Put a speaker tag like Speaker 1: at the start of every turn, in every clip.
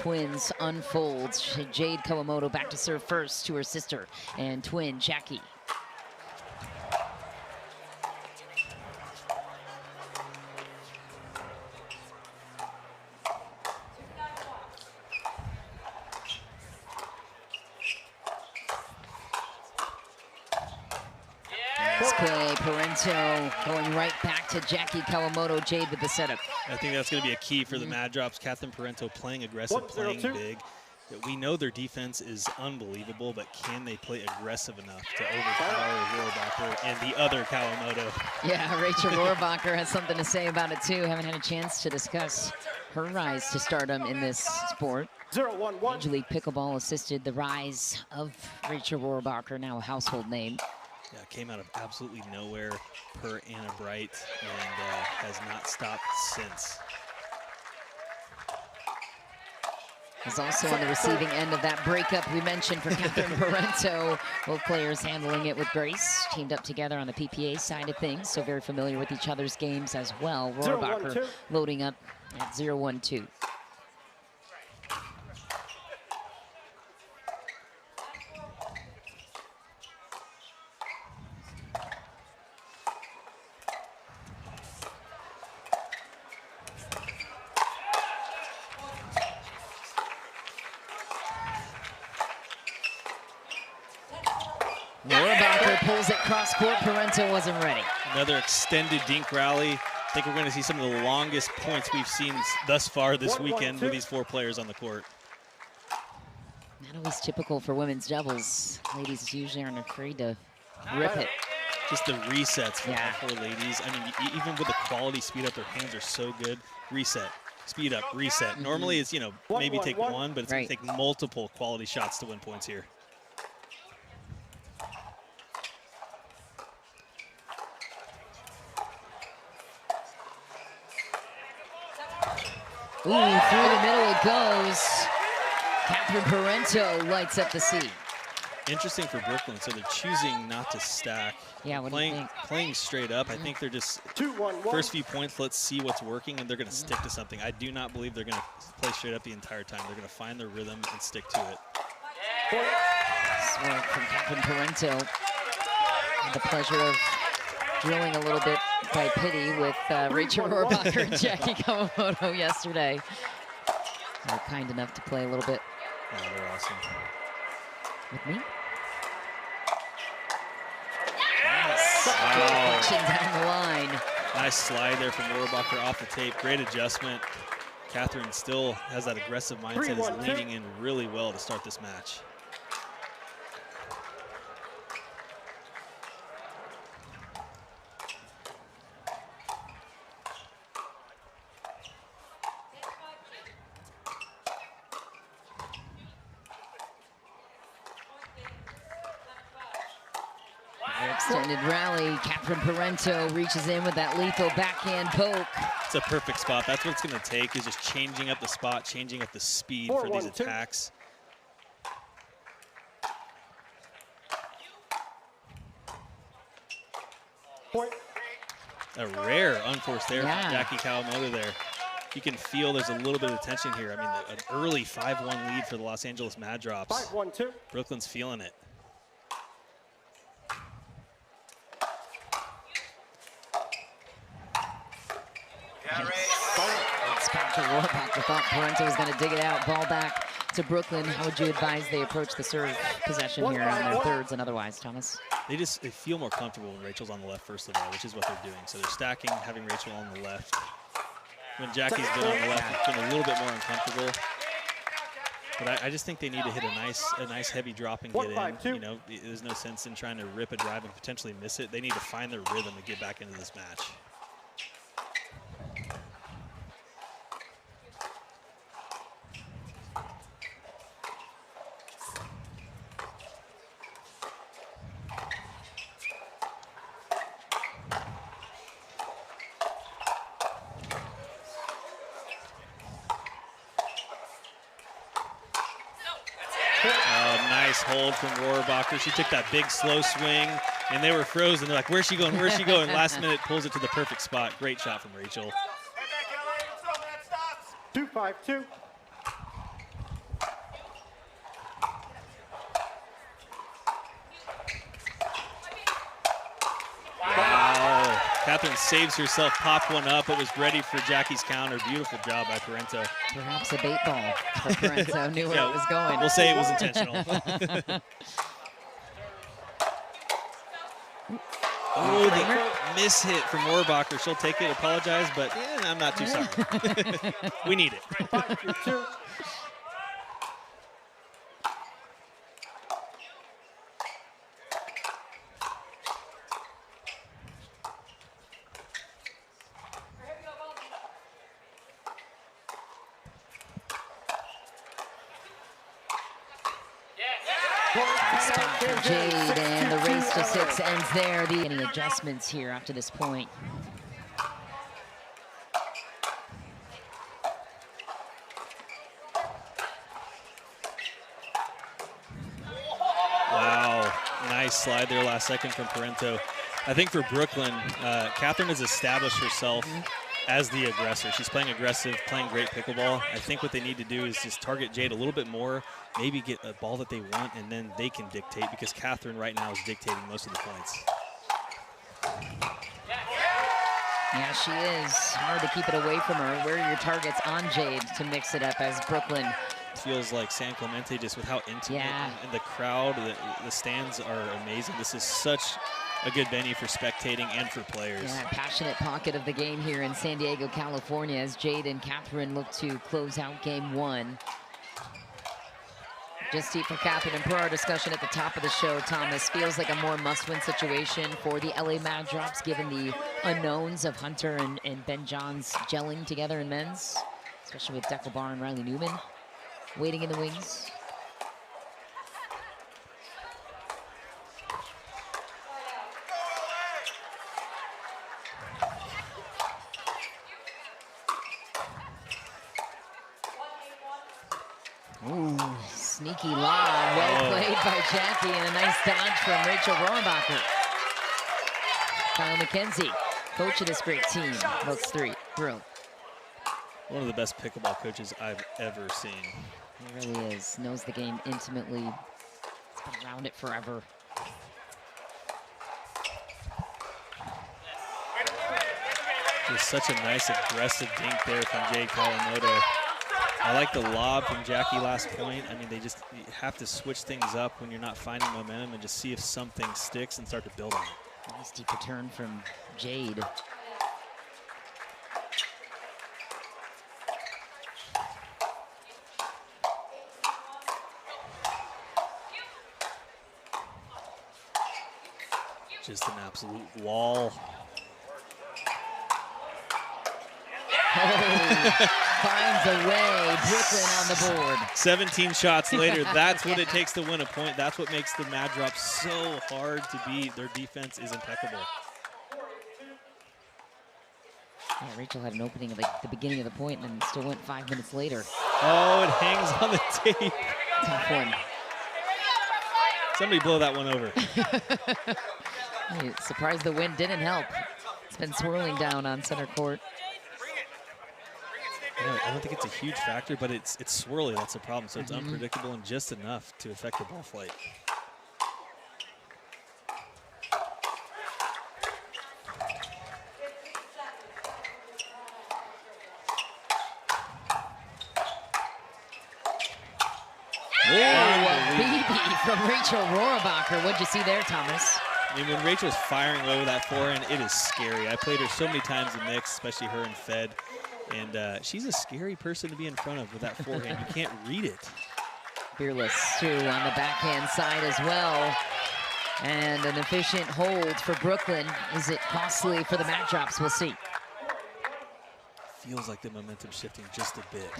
Speaker 1: twins unfolds. Jade Kawamoto back to serve first to her sister and twin Jackie. Parenteau going right back to Jackie Kawamoto. Jade with the setup.
Speaker 2: I think that's going to be a key for the Mad Drops. Catherine Parenteau playing aggressive, playing big. We know their defense is unbelievable, but can they play aggressive enough to overpower Rohrabacher and the other Kawamoto?
Speaker 1: Yeah, Rachel Rohrabacher has something to say about it too. Haven't had a chance to discuss her rise to stardom in this sport.
Speaker 3: 0-1-1.
Speaker 1: Major League Pickleball assisted the rise of Rachel Rohrabacher, now a household name.
Speaker 2: Yeah, came out of absolutely nowhere per Anna Bright and has not stopped since.
Speaker 1: Is also on the receiving end of that breakup we mentioned for Catherine Parenteau. Both players handling it with grace, teamed up together on the PPA side of things, so very familiar with each other's games as well. Rohrabacher loading up at 0-1-2. Rohrabacher pulls it cross court. Parenteau wasn't ready.
Speaker 2: Another extended dink rally. I think we're going to see some of the longest points we've seen thus far this weekend with these 4 players on the court.
Speaker 1: Not always typical for women's doubles. Ladies usually aren't afraid to rip it.
Speaker 2: Just the resets for all 4 ladies. I mean, even with the quality speed up, their hands are so good. Reset, speed up, reset. Normally it's, you know, maybe take one, but it's going to take multiple quality shots to win points here.
Speaker 1: Ooh, through the middle it goes. Catherine Parenteau lights up the seat.
Speaker 2: Interesting for Brooklyn, so they're choosing not to stack.
Speaker 1: Yeah, what do you think?
Speaker 2: Playing straight up. I think they're just, first few points, let's see what's working, and they're going to stick to something. I do not believe they're going to play straight up the entire time. They're going to find their rhythm and stick to it.
Speaker 1: Swing from Catherine Parenteau. Had the pleasure of drilling a little bit by pity with Rachel Rohrabacher and Jackie Kawamoto yesterday. They were kind enough to play a little bit.
Speaker 2: Oh, they're awesome.
Speaker 1: With me? Nice. Deflection down the line.
Speaker 2: Nice slide there from Rohrabacher off the tape. Great adjustment. Catherine still has that aggressive mindset, is leaning in really well to start this match.
Speaker 1: Extended rally. Catherine Parenteau reaches in with that lethal backhand poke.
Speaker 2: It's a perfect spot. That's what it's going to take, is just changing up the spot, changing up the speed for these attacks. A rare unforced there from Jackie Kawamoto there. You can feel there's a little bit of tension here. I mean, an early 5-1 lead for the Los Angeles Mad Drops.
Speaker 3: 5-1-2.
Speaker 2: Brooklyn's feeling it.
Speaker 1: Spot to Rohrabacher. Thought Parenteau was going to dig it out. Ball back to Brooklyn. How would you advise they approach the serve possession here on their thirds and otherwise, Thomas?
Speaker 2: They feel more comfortable when Rachel's on the left first of all, which is what they're doing. So they're stacking, having Rachel on the left. When Jackie's been on the left, it's been a little bit more uncomfortable. But I just think they need to hit a nice heavy drop and get in. You know, there's no sense in trying to rip a drive and potentially miss it. They need to find their rhythm to get back into this match. Nice hold from Rohrabacher. She took that big slow swing, and they were frozen. They're like, where's she going? Where's she going? Last minute pulls it to the perfect spot. Great shot from Rachel.
Speaker 3: 2-5-2.
Speaker 2: Catherine saves herself, popped one up. It was ready for Jackie's counter. Beautiful job by Parenteau.
Speaker 1: Perhaps a bait ball for Parenteau. Knew where it was going.
Speaker 2: We'll say it was intentional. Oh, the miss hit from Rohrabacher. She'll take it, apologize, but yeah, I'm not too sorry. We need it.
Speaker 1: Stop for Jade, and the race to 6 ends there. Any adjustments here up to this point?
Speaker 2: Wow, nice slide there last second from Parenteau. I think for Brooklyn, Catherine has established herself as the aggressor. She's playing aggressive, playing great pickleball. I think what they need to do is just target Jade a little bit more, maybe get a ball that they want, and then they can dictate, because Catherine right now is dictating most of the points.
Speaker 1: Yeah, she is. Hard to keep it away from her. Where are your targets on Jade to mix it up as Brooklyn?
Speaker 2: Feels like San Clemente, just with how intimate and the crowd, the stands are amazing. This is such a good venue for spectating and for players.
Speaker 1: Yeah, passionate pocket of the game here in San Diego, California, as Jade and Catherine look to close out game 1. Just deep for Catherine, and per our discussion at the top of the show, Thomas, feels like a more must-win situation for the LA Mad Drops, given the unknowns of Hunter and Ben Johns gelling together in men's, especially with Deckel Barr and Riley Newman waiting in the wings. Ooh, sneaky lob, well played by Jackie, and a nice dodge from Rachel Rohrabacher. Kyle McKenzie, coach of this great team, votes 3. Brilliant.
Speaker 2: One of the best pickleball coaches I've ever seen.
Speaker 1: He really is. Knows the game intimately. He's been around it forever.
Speaker 2: Just such a nice aggressive dink there from Jade Kawamoto. I like the lob from Jackie last point. I mean, you have to switch things up when you're not finding momentum and just see if something sticks and start to build on it.
Speaker 1: Nice deep return from Jade.
Speaker 2: Just an absolute wall.
Speaker 1: Oh, finds a way. Brooklyn on the board.
Speaker 2: 17 shots later, that's what it takes to win a point. That's what makes the Mad Drops so hard to beat. Their defense is impeccable.
Speaker 1: Yeah, Rachel had an opening at the beginning of the point and then still went 5 minutes later.
Speaker 2: Oh, it hangs on the tape.
Speaker 1: Tough one.
Speaker 2: Somebody blow that one over.
Speaker 1: Surprised the wind didn't help. It's been swirling down on center court.
Speaker 2: I don't think it's a huge factor, but it's swirly. That's the problem. So it's unpredictable and just enough to affect the ball flight.
Speaker 1: Oh, BB from Rachel Rohrabacher. What'd you see there, Thomas?
Speaker 2: I mean, when Rachel's firing away with that forehand, it is scary. I played her so many times in mix, especially her and Fed. And she's a scary person to be in front of with that forehand. You can't read it.
Speaker 1: Fearless, too, on the backhand side as well. And an efficient hold for Brooklyn. Is it costly for the Mad Drops? We'll see.
Speaker 2: Feels like the momentum shifting just a bit.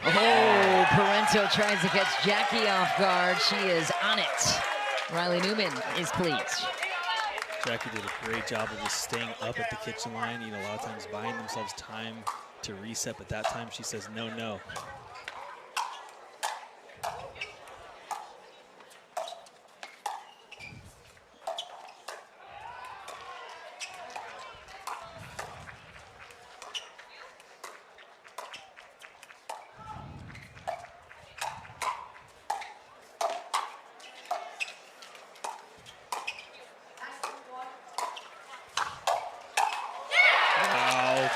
Speaker 1: Oh, Parenteau tries to catch Jackie off guard. She is on it. Riley Newman is pleased.
Speaker 2: Jackie did a great job of just staying up at the kitchen line. You know, a lot of times buying themselves time to reset, but that time she says, no, no.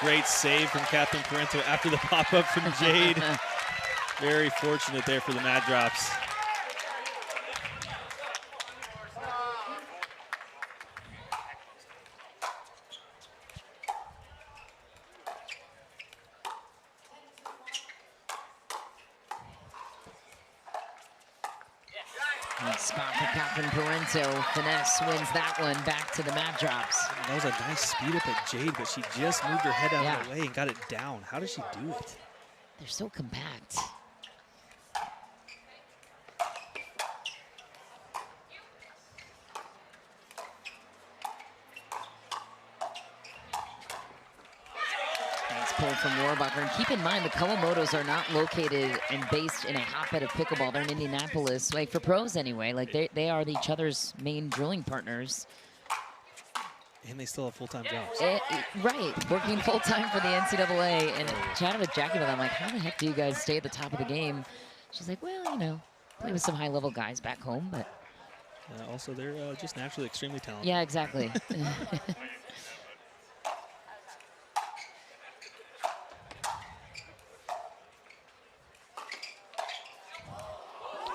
Speaker 2: Great save from Captain Parenteau after the pop-up from Jade. Very fortunate there for the Mad Drops.
Speaker 1: Good spot for Captain Parenteau. Finesse wins that one back to the Mad Drops.
Speaker 2: That was a nice speed up at Jade, but she just moved her head out of the way and got it down. How does she do it?
Speaker 1: They're so compact. Nice pull from Rohrabacher. And keep in mind, the Kawamotos are not located and based in a hotbed of pickleball. They're in Indianapolis, like for pros anyway. Like they are each other's main drilling partners.
Speaker 2: And they still have full-time jobs.
Speaker 1: Right, working full-time for the NCAA. And chatted with Jackie about that. I'm like, how the heck do you guys stay at the top of the game? She's like, well, you know, play with some high-level guys back home, but.
Speaker 2: Also, they're just naturally extremely talented.
Speaker 1: Yeah, exactly.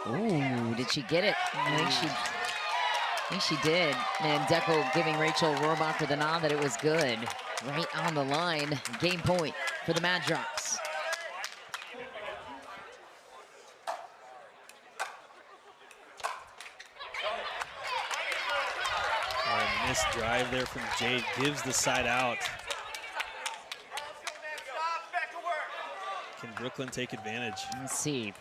Speaker 1: Ooh, did she get it? I think she did. And Deco giving Rachel Rohrabacher the nod that it was good. Right on the line. Game point for the Mad Drops.
Speaker 2: Missed drive there from Jade, gives the side out. Can Brooklyn take advantage?
Speaker 1: Let's see.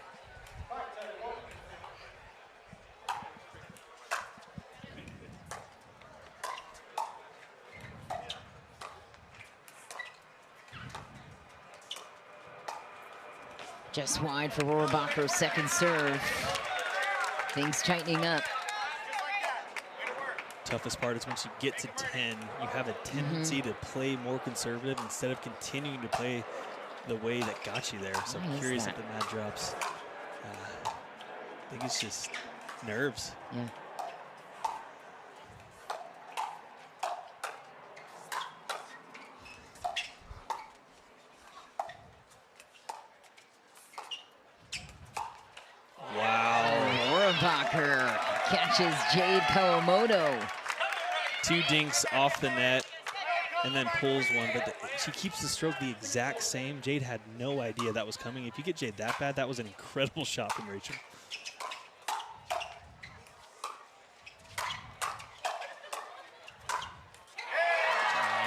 Speaker 1: Just wide for Rohrabacher's second serve. Things tightening up.
Speaker 2: Toughest part is once you get to 10, you have a tendency to play more conservative instead of continuing to play the way that got you there. So I'm curious if the Mad Drops. I think it's just nerves.
Speaker 1: Yeah. Rohrabacher catches Jade Kawamoto.
Speaker 2: 2 dinks off the net and then pulls one, but she keeps the stroke the exact same. Jade had no idea that was coming. If you get Jade that bad, that was an incredible shot from Rachel.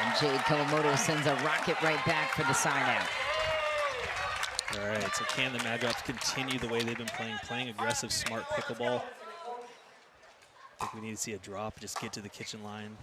Speaker 1: And Jade Kawamoto sends a rocket right back for the side out.
Speaker 2: All right, so can the Mad Drops continue the way they've been playing aggressive, smart pickleball? I think we need to see a drop, just get to the kitchen line.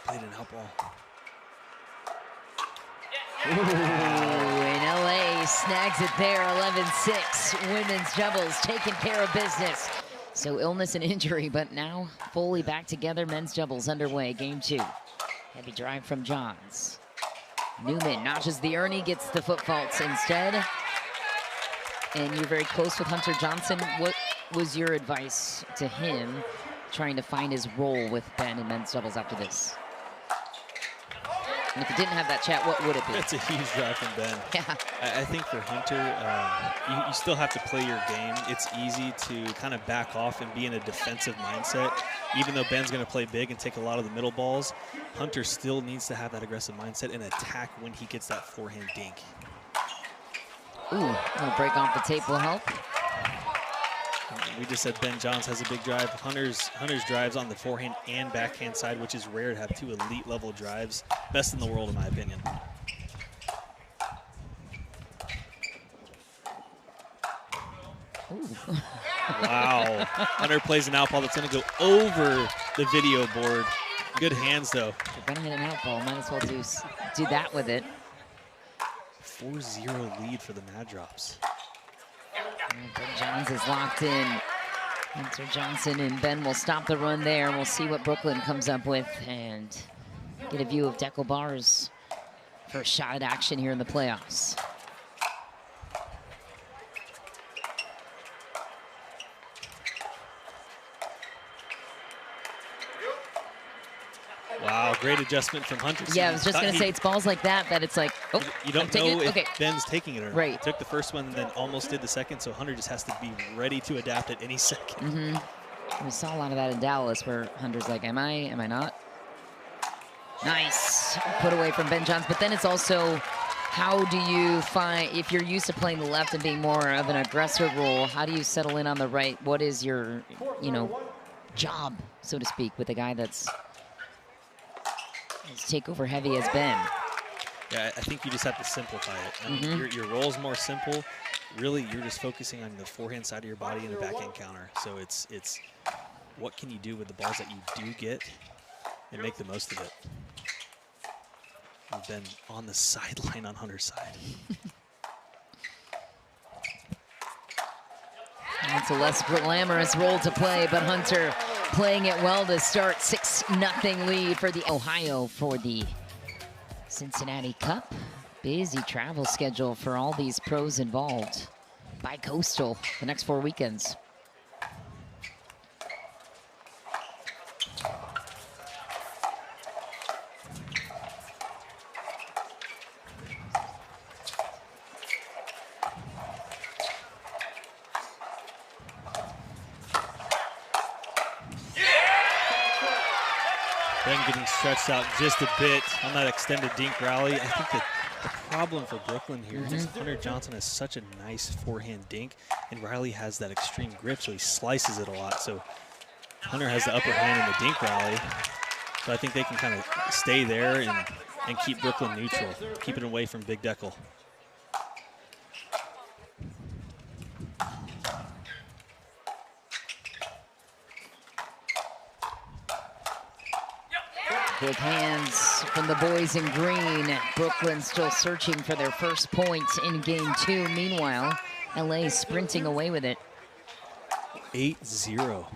Speaker 2: Played an out ball.
Speaker 1: Ooh, and LA snags it there, 11-6. Women's doubles taking care of business. So illness and injury, but now fully back together. Men's doubles underway, game 2. Heavy drive from Johns. Newman notches the Ernie, gets the foot faults instead. And you're very close with Hunter Johnson. What was your advice to him trying to find his role with Ben in men's doubles after this? And if you didn't have that chat, what would it be?
Speaker 2: It's a huge drive from Ben.
Speaker 1: Yeah.
Speaker 2: I think for Hunter, you still have to play your game. It's easy to kind of back off and be in a defensive mindset. Even though Ben's going to play big and take a lot of the middle balls, Hunter still needs to have that aggressive mindset and attack when he gets that forehand dink.
Speaker 1: Ooh, a little break off the tape will help.
Speaker 2: We just said Ben Johns has a big drive. Hunter's drives on the forehand and backhand side, which is rare to have 2 elite level drives. Best in the world, in my opinion.
Speaker 1: Ooh.
Speaker 2: Wow. Hunter plays an out ball that's going to go over the video board. Good hands, though.
Speaker 1: If you're going to hit an out ball, might as well do that with it.
Speaker 2: 4-0 lead for the Mad Drops.
Speaker 1: Ben Johns is locked in. Hunter Johnson and Ben will stop the run there. We'll see what Brooklyn comes up with and get a view of Deco Bar's First shot at action here in the playoffs.
Speaker 2: Wow, great adjustment from Hunter.
Speaker 1: Yeah, I was just going to say, it's balls like that it's like, oh,
Speaker 2: you don't know if
Speaker 1: okay.
Speaker 2: Ben's taking it or not.
Speaker 1: Right.
Speaker 2: He took the first one and then almost did the second, so Hunter just has to be ready to adapt at any second.
Speaker 1: We saw a lot of that in Dallas where Hunter's like, am I not? Nice put away from Ben Johns, but then it's also, how do you find, if you're used to playing the left and being more of an aggressor role, how do you settle in on the right? What is your, job, so to speak, with a guy that's as takeover heavy as Ben?
Speaker 2: Yeah, I think you just have to simplify it. I mean, your role's more simple. Really, you're just focusing on the forehand side of your body and a backhand counter. So it's what can you do with the balls that you do get and make the most of it. We've been on the sideline on Hunter's side.
Speaker 1: It's a less glamorous role to play, but Hunter playing it well to start. 6-0 lead for the Ohio for the Cincinnati Cup. Busy travel schedule for all these pros involved. Bi-coastal the next 4 weekends.
Speaker 2: Ben getting stretched out just a bit on that extended dink rally. I think that the problem for Brooklyn here is Hunter Johnson has such a nice forehand dink, and Riley has that extreme grip, so he slices it a lot. So Hunter has the upper hand in the dink rally. So I think they can kind of stay there and keep Brooklyn neutral, keep it away from Big Deckel.
Speaker 1: Big hands from the boys in green. Brooklyn still searching for their first point in game 2. Meanwhile, LA sprinting away with it.
Speaker 2: 8-0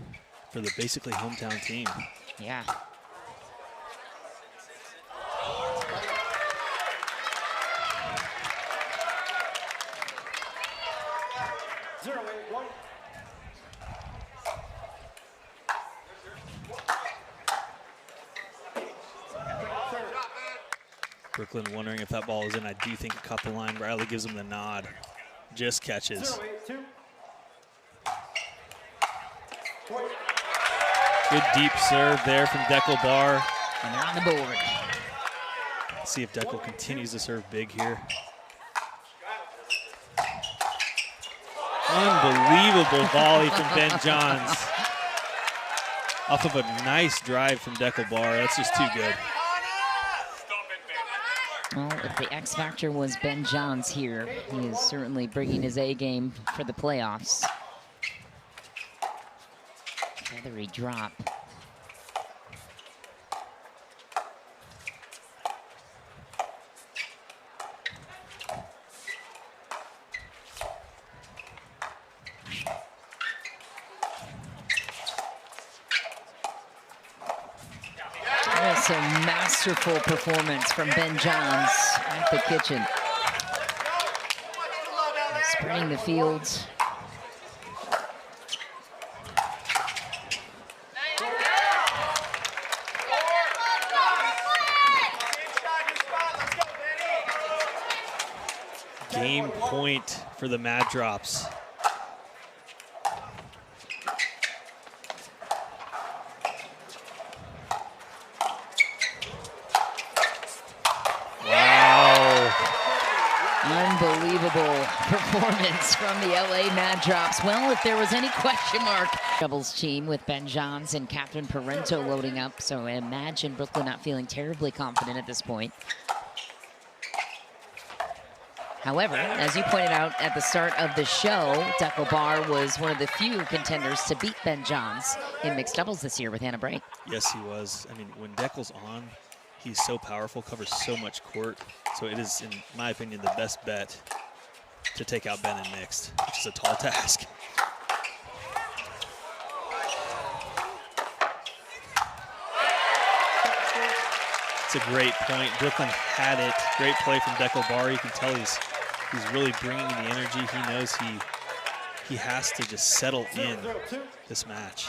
Speaker 2: for the basically hometown team.
Speaker 1: Yeah.
Speaker 2: Brooklyn wondering if that ball is in. I do think it caught the line. Riley gives him the nod. Just catches. Good deep serve there from Deckel Bar.
Speaker 1: And they're on the board.
Speaker 2: Let's see if Deckel continues to serve big here. Unbelievable volley from Ben Johns. Off of a nice drive from Deckel Bar. That's just too good.
Speaker 1: Well, if the X factor was Ben Johns here, he is certainly bringing his A game for the playoffs. Feathery drop. That's a masterful performance from Ben Johns at the kitchen. Spreading the fields.
Speaker 2: Game point for the Mad Drops.
Speaker 1: Unbelievable performance from the LA Mad Drops. Well, if there was any question mark, doubles team with Ben Johns and Captain Parenteau loading up. So imagine Brooklyn not feeling terribly confident at this point. However, as you pointed out at the start of the show, Deckel Bar was one of the few contenders to beat Ben Johns in mixed doubles this year with Hannah Bray.
Speaker 2: Yes, he was. I mean, when Deckel's on, he's so powerful, covers so much court. So it is, in my opinion, the best bet to take out Ben in mixed, which is a tall task. It's a great point. Brooklyn had it. Great play from Bar. You can tell he's really bringing the energy. He knows he has to just settle in this match.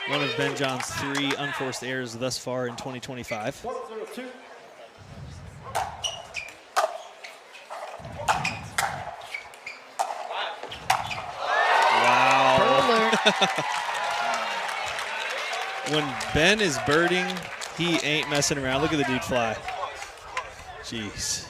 Speaker 2: One of Ben John's 3 unforced errors thus far in 2025. Wow. When Ben is birding, he ain't messing around. Look at the dude fly. Jeez.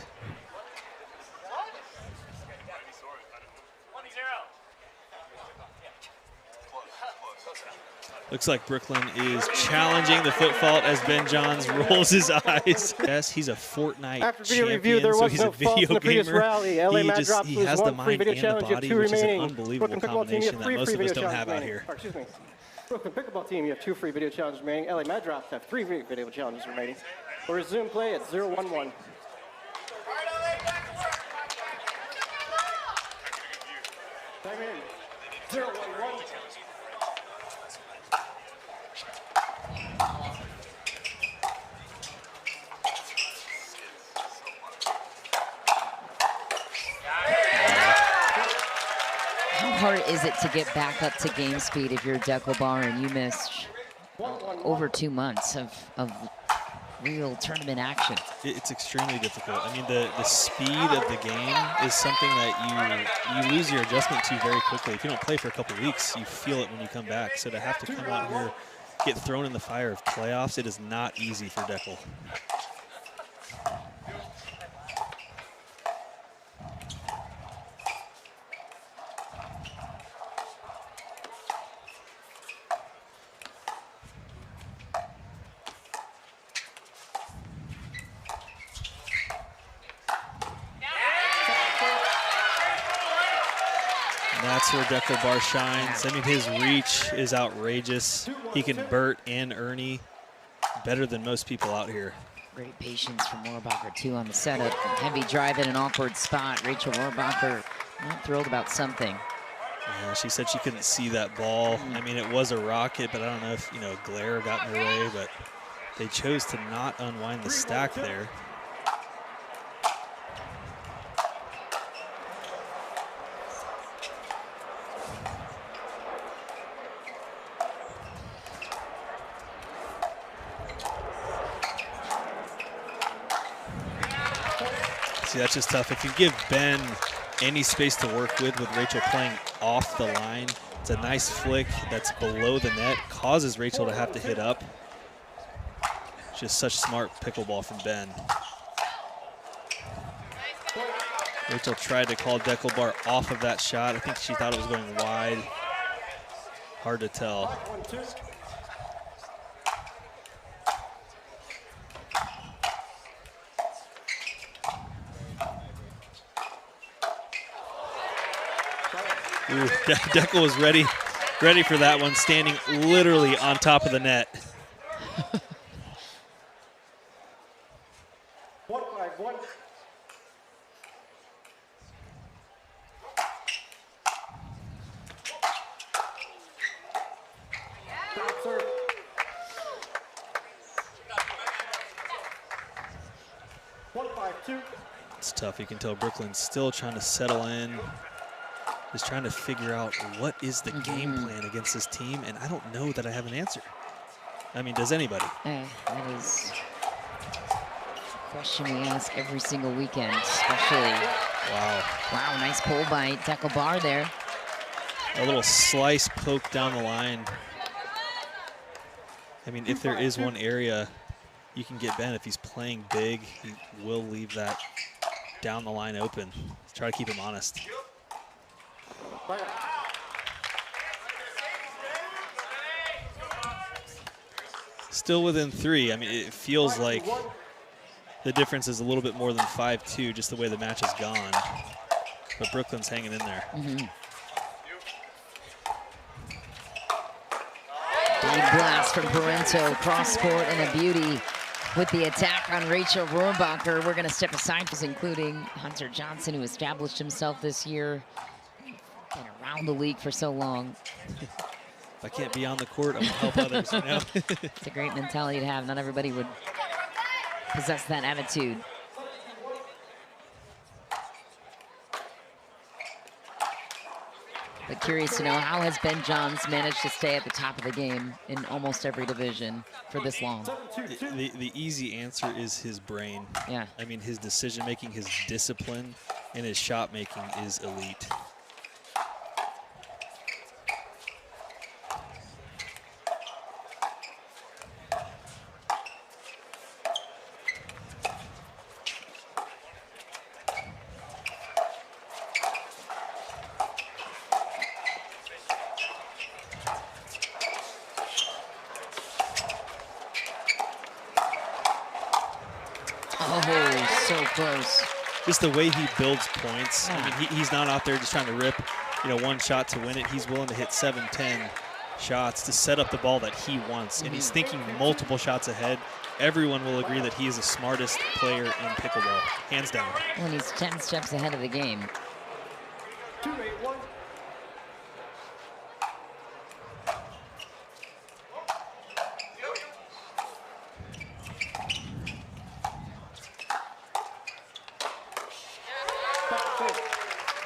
Speaker 2: Looks like Brooklyn is challenging the foot fault as Ben Johns rolls his eyes. Yes, he's a Fortnite champion,
Speaker 3: review, there was
Speaker 2: so he's
Speaker 3: no
Speaker 2: a video gamer.
Speaker 3: Rally. LA
Speaker 2: He has the mind and the body, which is an unbelievable combination that most of us don't have out here.
Speaker 3: Excuse me. Brooklyn Pickleball team, you have 2 free video challenges remaining. LA Mad Drops have 3 video challenges remaining. We'll resume play at 0-1-1. Time in. 0-1-1.
Speaker 1: How hard is it to get back up to game speed if you're Bar and you missed over 2 months of real tournament action?
Speaker 2: It's extremely difficult. I mean, the speed of the game is something that you lose your adjustment to very quickly. If you don't play for a couple weeks, you feel it when you come back. So to have to come out here, get thrown in the fire of playoffs, it is not easy for Deckel. That's where Bar shines. I mean, his reach is outrageous. He can Burt and Ernie better than most people out here.
Speaker 1: Great patience from Rohrabacher, too, on the setup. Heavy drive in an awkward spot. Rachel Rohrabacher not thrilled about something.
Speaker 2: Yeah, she said she couldn't see that ball. I mean, it was a rocket, but I don't know if, glare got in their way, but they chose to not unwind the stack there. See, that's just tough. If you give Ben any space to work with Rachel playing off the line, it's a nice flick that's below the net, causes Rachel to have to hit up. Just such smart pickleball from Ben. Rachel tried to call Bar off of that shot. I think she thought it was going wide. Hard to tell. Ooh, Deckel was ready for that one, standing literally on top of the net.
Speaker 3: 1-5-1. Stop serve.
Speaker 2: It's tough. You can tell Brooklyn's still trying to settle in. Just trying to figure out what is the game plan against this team, and I don't know that I have an answer. I mean, does anybody?
Speaker 1: That is a question we ask every single weekend, especially.
Speaker 2: Wow.
Speaker 1: Wow, nice pull by Bar there.
Speaker 2: A little slice poke down the line. I mean, if there is one area you can get Ben, if he's playing big, he will leave that down the line open. Let's try to keep him honest. Still within 3. I mean, it feels like the difference is a little bit more than 5-2, just the way the match has gone. But Brooklyn's hanging in there.
Speaker 1: Big blast from Parenteau, cross court, and a beauty with the attack on Rachel Rohrabacher. We're going to step aside, including Hunter Johnson, who established himself this year. Been around the league for so long.
Speaker 2: If I can't be on the court, I'm gonna help others, you know?
Speaker 1: It's a great mentality to have. Not everybody would possess that attitude. But curious to know, how has Ben Johns managed to stay at the top of the game in almost every division for this long?
Speaker 2: The easy answer is his brain.
Speaker 1: Yeah.
Speaker 2: I mean, his decision making, his discipline, and his shot making is elite.
Speaker 1: Oh, so close.
Speaker 2: Just the way he builds points.
Speaker 1: Yeah.
Speaker 2: I mean, he's not out there just trying to rip, you know, one shot to win it. He's willing to hit 7, 10 shots to set up the ball that he wants, and he's thinking multiple shots ahead. Everyone will agree that he is the smartest player in pickleball, hands down.
Speaker 1: When he's 10 steps ahead of the game.
Speaker 3: 2-8-1.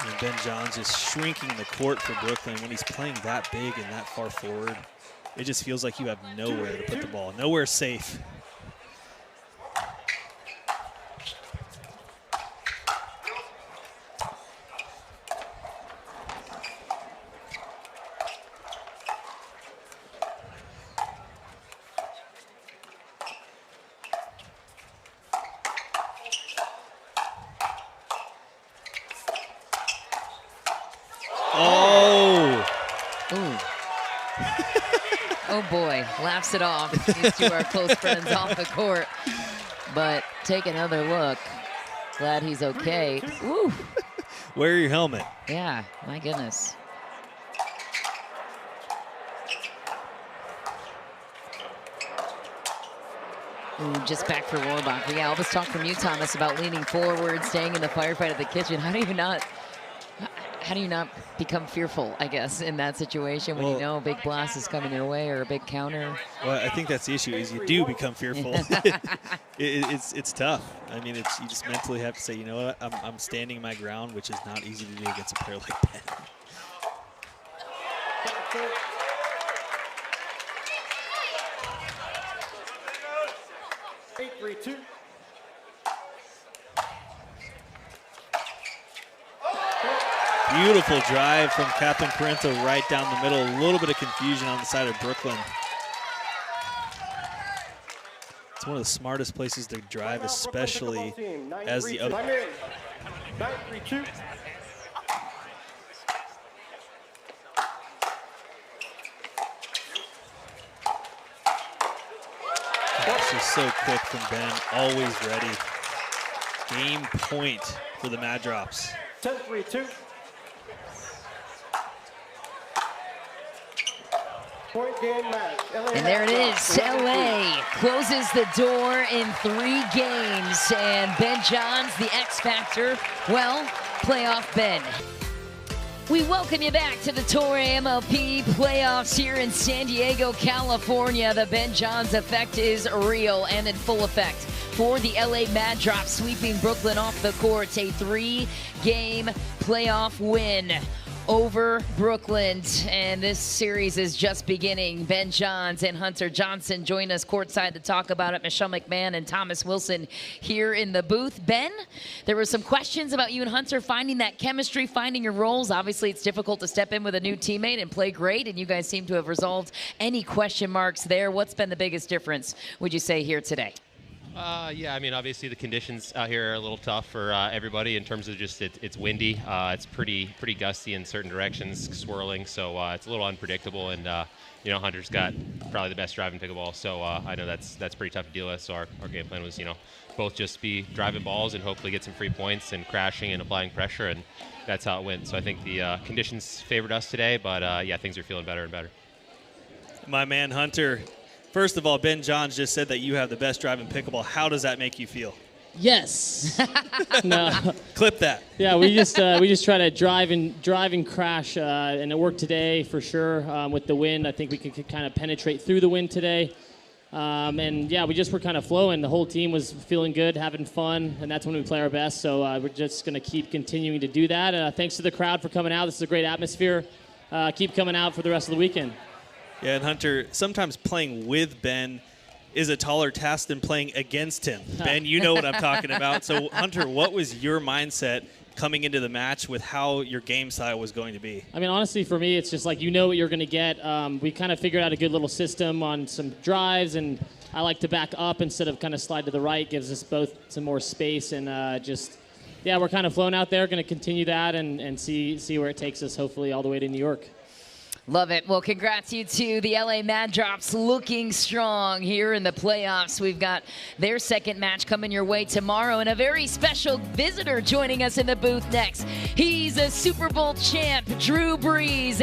Speaker 2: And Ben Johns is shrinking the court for Brooklyn. When he's playing that big and that far forward, it just feels like you have nowhere to put the ball, nowhere safe.
Speaker 1: Oh boy, laughs it off. These two are close friends off the court. But take another look. Glad he's okay. Woo.
Speaker 2: Wear your helmet.
Speaker 1: Yeah, my goodness. Ooh, just back for Rohrabacher. Yeah, all this talk from you, Thomas, about leaning forward, staying in the firefight of the kitchen. How do you not become fearful, I guess, in that situation when you know a big blast is coming your way or a big counter?
Speaker 2: Well, I think that's the issue, is you do become fearful. It's tough. I mean, you just mentally have to say, you know what, I'm standing my ground, which is not easy to do against a player like Ben.
Speaker 3: 8-3-2.
Speaker 2: Beautiful drive from Captain Parenteau right down the middle. A little bit of confusion on the side of Brooklyn. It's one of the smartest places to drive, especially as the other.
Speaker 3: 9-3-2.
Speaker 2: This is so quick from Ben, always ready. Game point for the Mad Drops.
Speaker 3: 10-3-2. Point game match.
Speaker 1: And there it is. LA closes the door in 3 games. And Ben Johns, the X Factor, well, playoff Ben. We welcome you back to the Tour MLP playoffs here in San Diego, California. The Ben Johns effect is real and in full effect for the LA Mad Drops, sweeping Brooklyn off the court. A 3-game playoff win over Brooklyn, and this series is just beginning. Ben Johns and Hunter Johnson join us courtside to talk about it. Michelle McMahon and Thomas Wilson here in the booth. Ben, there were some questions about you and Hunter finding that chemistry, finding your roles. Obviously, it's difficult to step in with a new teammate and play great, and you guys seem to have resolved any question marks there. What's been the biggest difference, would you say, here today?
Speaker 4: Yeah, I mean, obviously the conditions out here are a little tough for everybody in terms of just it's windy. It's pretty gusty in certain directions, swirling, so it's a little unpredictable. And you know, Hunter's got probably the best drive in pickleball, so I know that's pretty tough to deal with. So our game plan was, you know, both just be driving balls and hopefully get some free points and crashing and applying pressure, and that's how it went. So I think the conditions favored us today, but yeah, things are feeling better and better.
Speaker 2: My man Hunter. First of all, Ben Johns just said that you have the best drive in pickleball. How does that make you feel?
Speaker 5: Yes. No.
Speaker 2: Clip that.
Speaker 5: Yeah, we just try to drive and crash, and it worked today for sure. With the wind, I think we could kind of penetrate through the wind today. And yeah, we just were kind of flowing. The whole team was feeling good, having fun, and that's when we play our best. So we're just going to keep continuing to do that. Thanks to the crowd for coming out. This is a great atmosphere. Keep coming out for the rest of the weekend.
Speaker 2: Yeah, and Hunter, sometimes playing with Ben is a taller task than playing against him. Ben, you know what I'm talking about. So, Hunter, what was your mindset coming into the match with how your game style was going to be?
Speaker 5: I mean, honestly, for me, it's just like you know what you're going to get. We kind of figured out a good little system on some drives, and I like to back up instead of kind of slide to the right. Gives us both some more space, and yeah, we're kind of flowing out there. Going to continue that and see where it takes us, hopefully all the way to New York.
Speaker 1: Love it. Well, congrats you to the LA Mad Drops, looking strong here in the playoffs. We've got their second match coming your way tomorrow, and a very special visitor joining us in the booth next. He's a Super Bowl champ, Drew Brees.